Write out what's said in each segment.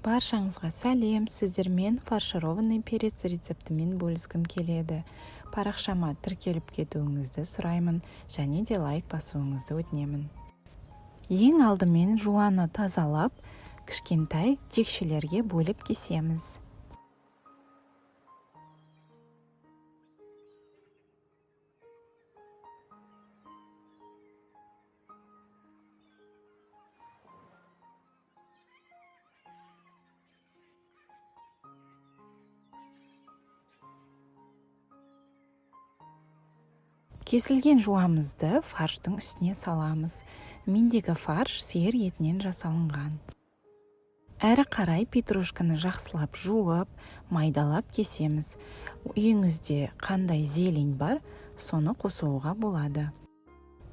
Баршаңызға сәлем, сіздермен фаршированный перец рецептімен бөліскім келеді. Парақшама тіркеліп кетуіңізді сұраймын, және де лайк басуыңызды өтінемін. Ең алдымен жуаны тазалап, кішкентай текшелерге бөліп кесеміз. Кесілген жуамызды фарштың үстіне саламыз. Мендегі фарш сиыр етінен жасалынған. Әрі қарай петрушканы жақсылап жуып, майдалап кесеміз. Үйіңізде қандай зелень бар, соны қосуға болады.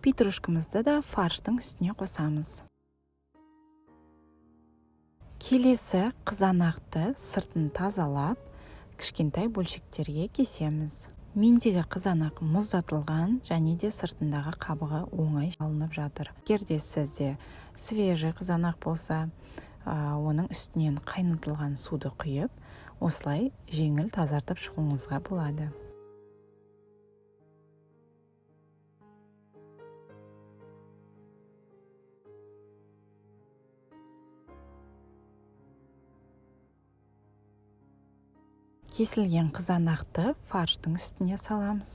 Петрушкамызды да фарштың үстіне қосамыз. Келесі қызанақты сыртын тазалап, кішкентай бөлшектерге кесеміз. Мендегі қызанақ мұздатылған, және де сыртындағы қабығы оңай алынып жатыр. Егерде сізде свежий қызанақ болса, оның үстінен қайнатылған суды құйып, осылай жеңіл тазартып шығуыңызға болады. Кесілген қызанақты фарштың үстіне саламыз.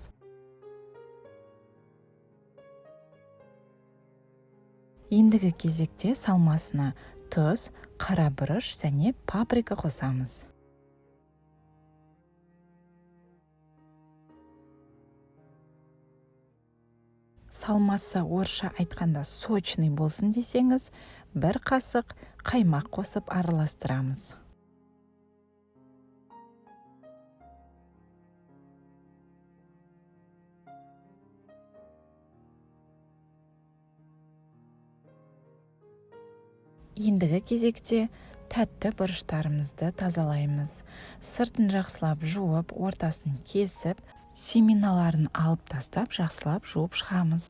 Ендігі кезекте салмасына тұз, қара бұрыш және паприка қосамыз. Салмасы орысша айтқанда сочный болсын десеңіз, бір қасық қаймақ қосып араластырамыз. Ендігі кезекте тәтті бұрыштарымызды тазалаймыз. Сыртын жақсылап жуып, ортасын кесіп, семеналарын алып тастап, жақсылап жуып шығамыз.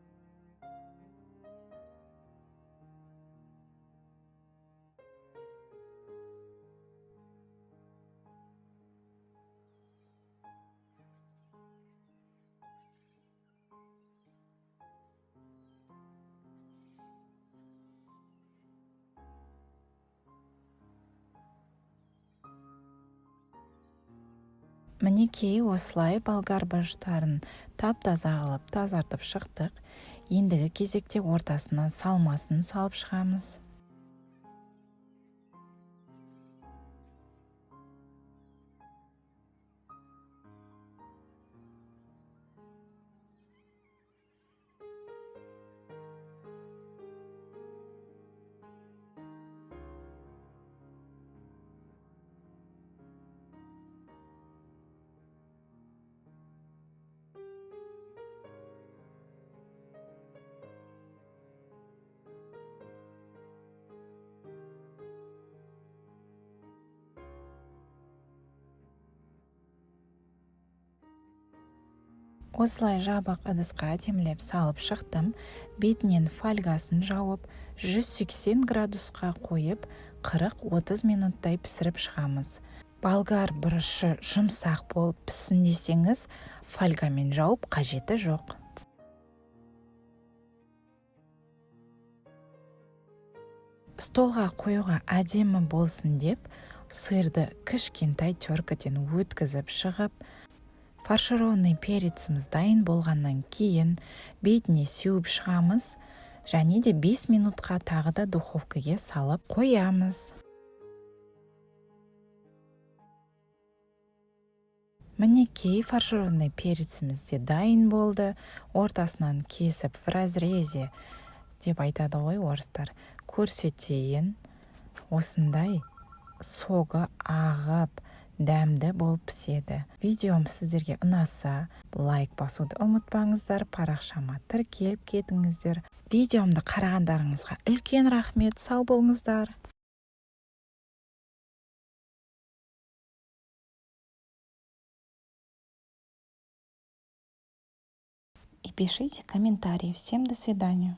Мінекей осылай болгар бұрыштарын тап-таза қылып тазартып шықтық. Ендігі кезекте ортасына салмасын салып шығамыз. Осылай жабық ыдысқа әдемілеп салып шықтым. Бетінен фольгасын жауып, 180 градусқа қойып, 40-30 минуттай пісіріп шығамыз. Болгар бұрышы жұмсақ болып піссін десеңіз, фольгамен жауып қажеті жоқ. Столға қоюға әдемі болсын деп, сырды кішкентай теркіден өткізіп шығып, фаршированный переціміз дайын болғаннан кейін бетіне сеуіп шығамыз, және де 5 минутқа тағы да духовкаға салып қоямыз. Мінекей фаршированный переціміз де дайын болды. Ортасынан кесіп в разрезе деп айтады ғой орыстар, көрсетейін. Осындай соғы ағып, дәмді болып піседі. Видеом сіздерге ұнаса, лайк басуды ұмытпаңыздар, парақшама тіркеліп кетіңіздер. Видеомды қарағандарыңызға үлкен рахмет, сау болыңыздар. И пишите комментарии. Всем до свидания.